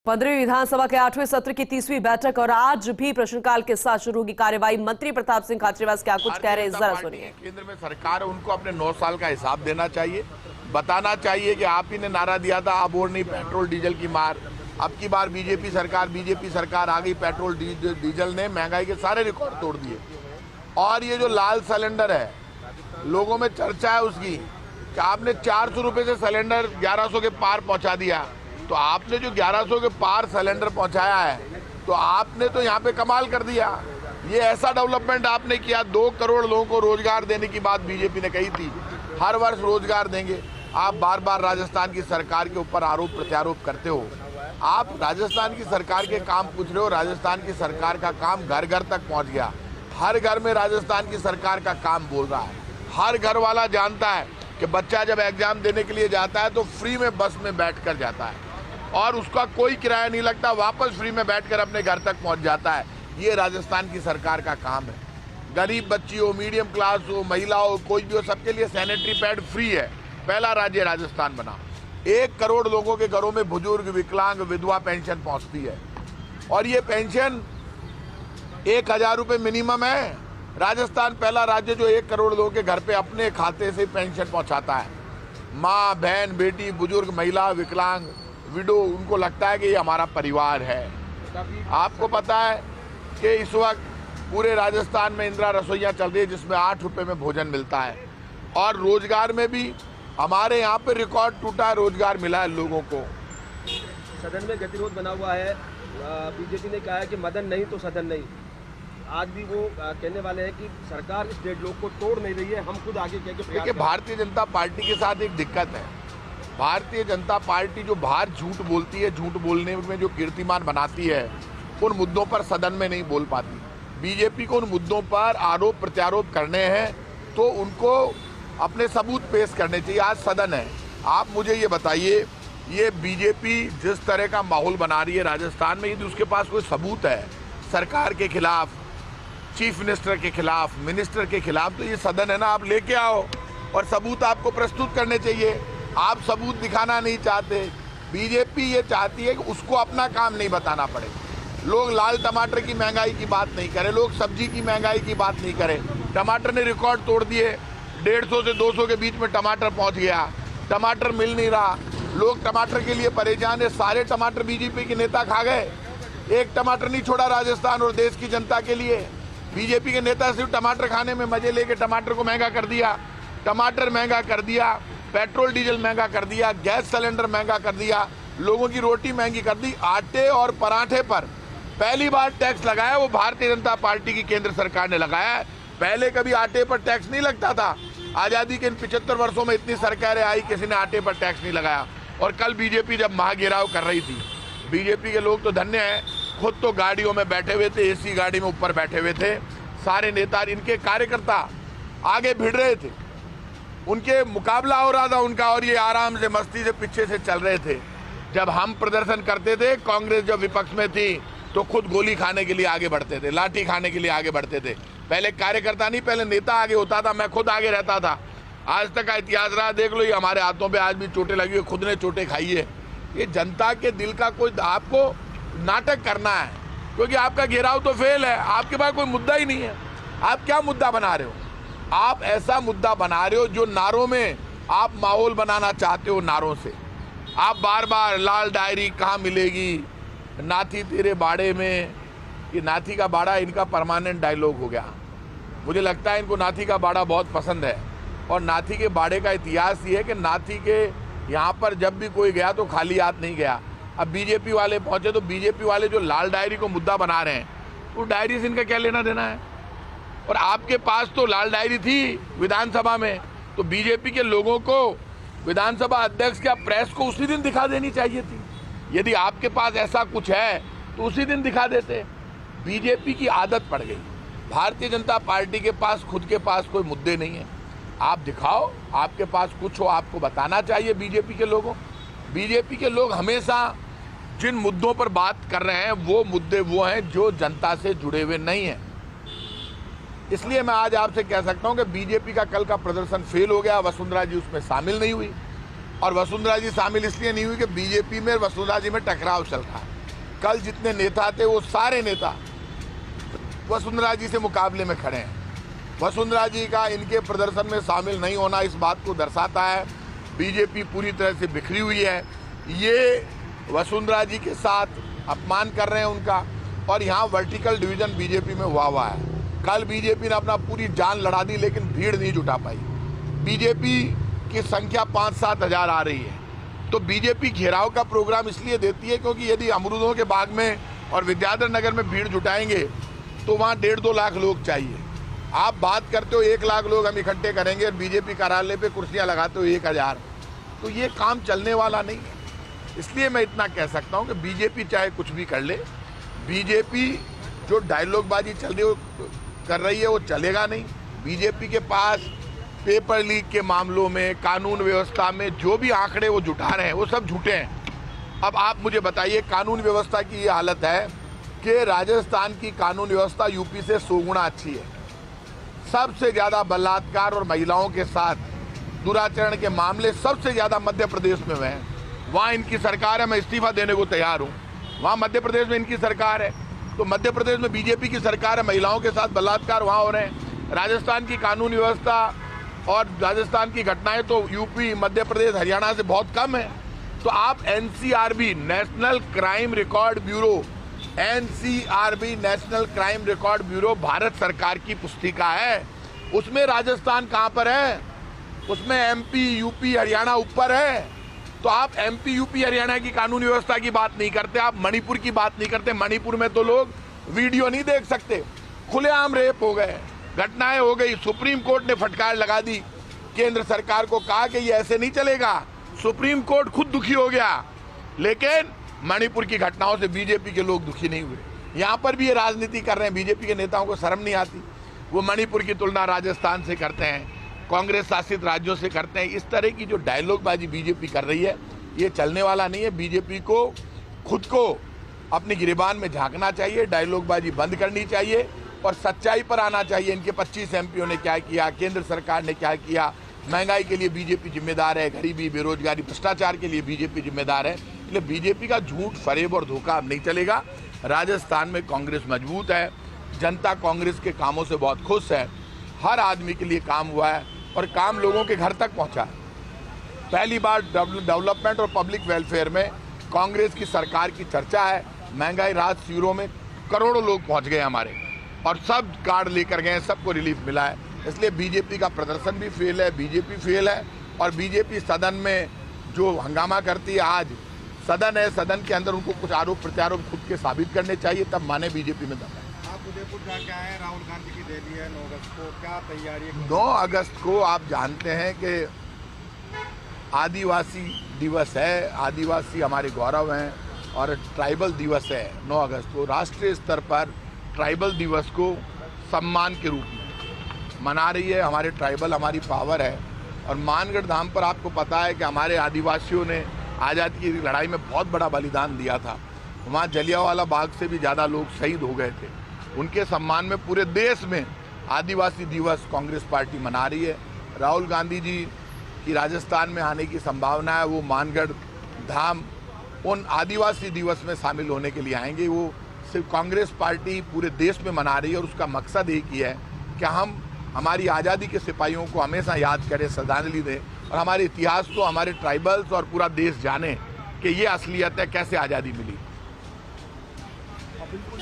पंद्रहवीं विधानसभा के 8वें सत्र की 30वीं बैठक और आज भी प्रश्नकाल के साथ शुरू होगी कार्यवाही। मंत्री प्रताप सिंह खाचरियावास क्या कुछ कह रहे हैं, जरा सुनिए। केंद्र में सरकार है, उनको अपने 9 साल का हिसाब देना चाहिए, बताना चाहिए कि आप ही ने नारा दिया था अब और नहीं पेट्रोल डीजल की मार। अब की बार बीजेपी सरकार आ गई, पेट्रोल डीजल ने महंगाई के सारे रिकॉर्ड तोड़ दिए। और ये जो लाल सिलेंडर है, लोगों में चर्चा है उसकी कि आपने 400 रुपये से सिलेंडर 1100 के पार पहुंचा दिया। तो आपने जो 1100 के पार सिलेंडर पहुंचाया है, तो आपने तो यहाँ पे कमाल कर दिया। ये ऐसा डेवलपमेंट आपने किया। 2 करोड़ लोगों को रोजगार देने की बात बीजेपी ने कही थी, हर वर्ष रोजगार देंगे। आप बार बार राजस्थान की सरकार के ऊपर आरोप प्रत्यारोप करते हो। आप राजस्थान की सरकार के काम पूछ रहे हो। राजस्थान की सरकार का काम घर घर तक पहुंच गया। हर घर में राजस्थान की सरकार का काम बोल रहा है। हर घर वाला जानता है कि बच्चा जब एग्जाम देने के लिए जाता है तो फ्री में बस में बैठ कर जाता है और उसका कोई किराया नहीं लगता, वापस फ्री में बैठकर अपने घर तक पहुंच जाता है। ये राजस्थान की सरकार का काम है। गरीब बच्ची हो, मीडियम क्लास हो, महिला हो, कोई भी हो, सबके लिए सैनिटरी पैड फ्री है। पहला राज्य राजस्थान बना। 1 करोड़ लोगों के घरों में बुजुर्ग, विकलांग, विधवा पेंशन पहुंचती है और ये पेंशन 1000 रुपये मिनिमम है। राजस्थान पहला राज्य जो 1 करोड़ लोगों के घर पे अपने खाते से पेंशन पहुंचाता है। माँ, बहन, बेटी, बुजुर्ग, महिला, विकलांग, विडो, उनको लगता है कि ये हमारा परिवार है। आपको पता है कि इस वक्त पूरे राजस्थान में इंदिरा रसोइयाँ चल रही है जिसमें 8 रुपये में भोजन मिलता है। और रोजगार में भी हमारे यहाँ पे रिकॉर्ड टूटा रोजगार मिला है लोगों को। सदन में गतिरोध बना हुआ है। बीजेपी ने कहा है कि मदन नहीं तो सदन नहीं। आज भी वो कहने वाले हैं कि सरकार इस डेडलॉक को तोड़ नहीं रही है, हम खुद आगे कह के। देखिए, भारतीय जनता पार्टी के साथ एक दिक्कत है। भारतीय जनता पार्टी जो बाहर झूठ बोलती है, झूठ बोलने में जो कीर्तिमान बनाती है, उन मुद्दों पर सदन में नहीं बोल पाती। बीजेपी को उन मुद्दों पर आरोप प्रत्यारोप करने हैं तो उनको अपने सबूत पेश करने चाहिए। आज सदन है। आप मुझे ये बताइए, ये बीजेपी जिस तरह का माहौल बना रही है राजस्थान में, यदि उसके पास कोई सबूत है सरकार के खिलाफ, चीफ मिनिस्टर के खिलाफ, मिनिस्टर के खिलाफ, तो ये सदन है ना, आप लेके आओ और सबूत आपको प्रस्तुत करने चाहिए। आप सबूत दिखाना नहीं चाहते। बीजेपी ये चाहती है कि उसको अपना काम नहीं बताना पड़े। लोग लाल टमाटर की महंगाई की बात नहीं करें, लोग सब्जी की महंगाई की बात नहीं करें। टमाटर ने रिकॉर्ड तोड़ दिए। 150 से 200 के बीच में टमाटर पहुंच गया। टमाटर मिल नहीं रहा, लोग टमाटर के लिए परेशान है। सारे टमाटर बीजेपी के नेता खा गए। एक टमाटर नहीं छोड़ा राजस्थान और देश की जनता के लिए। बीजेपी के नेता सिर्फ टमाटर खाने में मजे लेके टमाटर को महंगा कर दिया। टमाटर महंगा कर दिया, पेट्रोल डीजल महंगा कर दिया, गैस सिलेंडर महंगा कर दिया, लोगों की रोटी महंगी कर दी। आटे और पराठे पर पहली बार टैक्स लगाया, वो भारतीय जनता पार्टी की केंद्र सरकार ने लगाया है। पहले कभी आटे पर टैक्स नहीं लगता था। आज़ादी के इन 75 वर्षों में इतनी सरकारें आई, किसी ने आटे पर टैक्स नहीं लगाया। और कल बीजेपी जब महाघेराव कर रही थी, बीजेपी के लोग तो धन्य हैं, खुद तो गाड़ियों में बैठे हुए थे, एसी गाड़ी में ऊपर बैठे हुए थे। सारे नेता, इनके कार्यकर्ता आगे भिड़ रहे थे, उनके मुकाबला हो रहा था उनका, और ये आराम से मस्ती से पीछे से चल रहे थे। जब हम प्रदर्शन करते थे, कांग्रेस जब विपक्ष में थी, तो खुद गोली खाने के लिए आगे बढ़ते थे, लाठी खाने के लिए आगे बढ़ते थे। पहले कार्यकर्ता नहीं, पहले नेता आगे होता था। मैं खुद आगे रहता था। आज तक का इतिहास रहा, देख लो, ये हमारे हाथों पे आज भी चोटें लगी हुई, खुद ने चोटें खाई है। ये जनता के दिल का कोई, आपको नाटक करना है क्योंकि आपका घेराव तो फेल है, आपके पास कोई मुद्दा ही नहीं है। आप क्या मुद्दा बना रहे हो? आप ऐसा मुद्दा बना रहे हो जो नारों में आप माहौल बनाना चाहते हो। नारों से आप बार बार लाल डायरी कहाँ मिलेगी, नाथी तेरे बाड़े में। ये नाथी का बाड़ा इनका परमानेंट डायलॉग हो गया। मुझे लगता है इनको नाथी का बाड़ा बहुत पसंद है। और नाथी के बाड़े का इतिहास ये है कि नाथी के यहाँ पर जब भी कोई गया तो खाली हाथ नहीं गया। अब बीजेपी वाले पहुँचे तो बीजेपी वाले जो लाल डायरी को मुद्दा बना रहे हैं, तो डायरी से इनका क्या लेना देना है? और आपके पास तो लाल डायरी थी विधानसभा में, तो बीजेपी के लोगों को, विधानसभा अध्यक्ष या प्रेस को उसी दिन दिखा देनी चाहिए थी। यदि आपके पास ऐसा कुछ है तो उसी दिन दिखा देते। बीजेपी की आदत पड़ गई। भारतीय जनता पार्टी के पास खुद के पास कोई मुद्दे नहीं है। आप दिखाओ, आपके पास कुछ हो, आपको बताना चाहिए बीजेपी के लोगों। बीजेपी के लोग हमेशा जिन मुद्दों पर बात कर रहे हैं, वो मुद्दे वो हैं जो जनता से जुड़े हुए नहीं हैं। इसलिए मैं आज आपसे कह सकता हूं कि बीजेपी का कल का प्रदर्शन फेल हो गया। वसुंधरा जी उसमें शामिल नहीं हुई। और वसुंधरा जी शामिल इसलिए नहीं हुई कि बीजेपी में वसुंधरा जी में टकराव चल रहा है। कल जितने नेता थे वो सारे नेता वसुंधरा जी से मुकाबले में खड़े हैं। वसुंधरा जी का इनके प्रदर्शन में शामिल नहीं होना इस बात को दर्शाता है बीजेपी पूरी तरह से बिखरी हुई है। ये वसुंधरा जी के साथ अपमान कर रहे हैं उनका, और यहाँ वर्टिकल डिवीजन बीजेपी में हुआ है। कल बीजेपी ने अपना पूरी जान लड़ा दी लेकिन भीड़ नहीं जुटा पाई। बीजेपी की संख्या 5-7 हज़ार आ रही है, तो बीजेपी घेराव का प्रोग्राम इसलिए देती है क्योंकि यदि अमरूदों के बाग में और विद्याधर नगर में भीड़ जुटाएंगे तो वहाँ 1.5-2 लाख लोग चाहिए। आप बात करते हो 1 लाख लोग हम इकट्ठे करेंगे और बीजेपी कार्यालय पे कुर्सियाँ लगाते हो 1000, तो ये काम चलने वाला नहीं है। इसलिए मैं इतना कह सकता हूँ कि बीजेपी चाहे कुछ भी कर ले, बीजेपी जो डायलॉगबाजी कर रही है वो चलेगा नहीं। बीजेपी के पास पेपर लीक के मामलों में, कानून व्यवस्था में जो भी आंकड़े वो जुटा रहे हैं वो सब झूठे हैं। अब आप मुझे बताइए, कानून व्यवस्था की ये हालत है कि राजस्थान की कानून व्यवस्था यूपी से 100 गुना अच्छी है। सबसे ज़्यादा बलात्कार और महिलाओं के साथ दुराचरण के मामले सबसे ज़्यादा मध्य प्रदेश में हुए हैं। वहाँ इनकी सरकार है, मैं इस्तीफा देने को तैयार हूँ। वहाँ मध्य प्रदेश में इनकी सरकार है, तो मध्य प्रदेश में बीजेपी की सरकार है, महिलाओं के साथ बलात्कार वहाँ हो रहे हैं। राजस्थान की कानून व्यवस्था और राजस्थान की घटनाएं तो यूपी, मध्य प्रदेश, हरियाणा से बहुत कम है। तो आप NCRB, national crime record bureau, NCRB national crime record bureau Bharat सरकार की पुस्तिका है, उसमें राजस्थान कहाँ पर है? उसमें एमपी, यूपी, हरियाणा ऊपर है। तो आप एमपी, यूपी, हरियाणा की कानून व्यवस्था की बात नहीं करते, आप मणिपुर की बात नहीं करते। मणिपुर में तो लोग वीडियो नहीं देख सकते, खुलेआम रेप हो गए, घटनाएं हो गई। सुप्रीम कोर्ट ने फटकार लगा दी, केंद्र सरकार को कहा कि ये ऐसे नहीं चलेगा। सुप्रीम कोर्ट खुद दुखी हो गया, लेकिन मणिपुर की घटनाओं से बीजेपी के लोग दुखी नहीं हुए। यहाँ पर भी ये राजनीति कर रहे हैं, बीजेपी के नेताओं को शर्म नहीं आती। वो मणिपुर की तुलना राजस्थान से करते हैं, कांग्रेस शासित राज्यों से करते हैं। इस तरह की जो डायलॉगबाजी बीजेपी कर रही है ये चलने वाला नहीं है। बीजेपी को खुद को अपनी गिरेबान में झांकना चाहिए, डायलॉगबाजी बंद करनी चाहिए और सच्चाई पर आना चाहिए। इनके 25 एमपीओ ने क्या किया, केंद्र सरकार ने क्या किया। महंगाई के लिए बीजेपी जिम्मेदार है, गरीबी, बेरोजगारी, भ्रष्टाचार के लिए बीजेपी जिम्मेदार है। इसलिए बीजेपी का झूठ, फरेब और धोखा अब नहीं चलेगा। राजस्थान में कांग्रेस मजबूत है, जनता कांग्रेस के कामों से बहुत खुश है। हर आदमी के लिए काम हुआ है और काम लोगों के घर तक पहुंचा है। पहली बार डेवलपमेंट और पब्लिक वेलफेयर में कांग्रेस की सरकार की चर्चा है। महंगाई राहत शिविरों में करोड़ों लोग पहुंच गए हमारे, और सब कार्ड लेकर गए, सबको रिलीफ मिला है। इसलिए बीजेपी का प्रदर्शन भी फेल है, बीजेपी फेल है। और बीजेपी सदन में जो हंगामा करती है, आज सदन है, सदन के अंदर उनको कुछ आरोप प्रत्यारोप खुद के साबित करने चाहिए, तब माने बीजेपी में दम है। आप उदयपुर जाके आए, राहुल गांधी की रैली है 9 अगस्त को, क्या तैयारी है? 9 अगस्त को आप जानते हैं कि आदिवासी दिवस है, आदिवासी हमारे गौरव हैं और ट्राइबल दिवस है। 9 अगस्त को राष्ट्रीय स्तर पर ट्राइबल दिवस को सम्मान के रूप में मना रही है। हमारे ट्राइबल हमारी पावर है। और मानगढ़ धाम पर आपको पता है कि हमारे आदिवासियों ने आज़ादी की लड़ाई में बहुत बड़ा बलिदान दिया था। वहाँ जलियांवाला बाग से भी ज़्यादा लोग शहीद हो गए थे। उनके सम्मान में पूरे देश में आदिवासी दिवस कांग्रेस पार्टी मना रही है। राहुल गांधी जी की राजस्थान में आने की संभावना है। वो मानगढ़ धाम उन आदिवासी दिवस में शामिल होने के लिए आएंगे। वो सिर्फ कांग्रेस पार्टी पूरे देश में मना रही है और उसका मकसद एक ही है कि हम हमारी आज़ादी के सिपाहियों को हमेशा याद करें, श्रद्धांजलि दें और हमारे इतिहास को, हमारे ट्राइबल्स और पूरा देश जाने कि ये असलियत है, कैसे आज़ादी मिली। बिल्कुल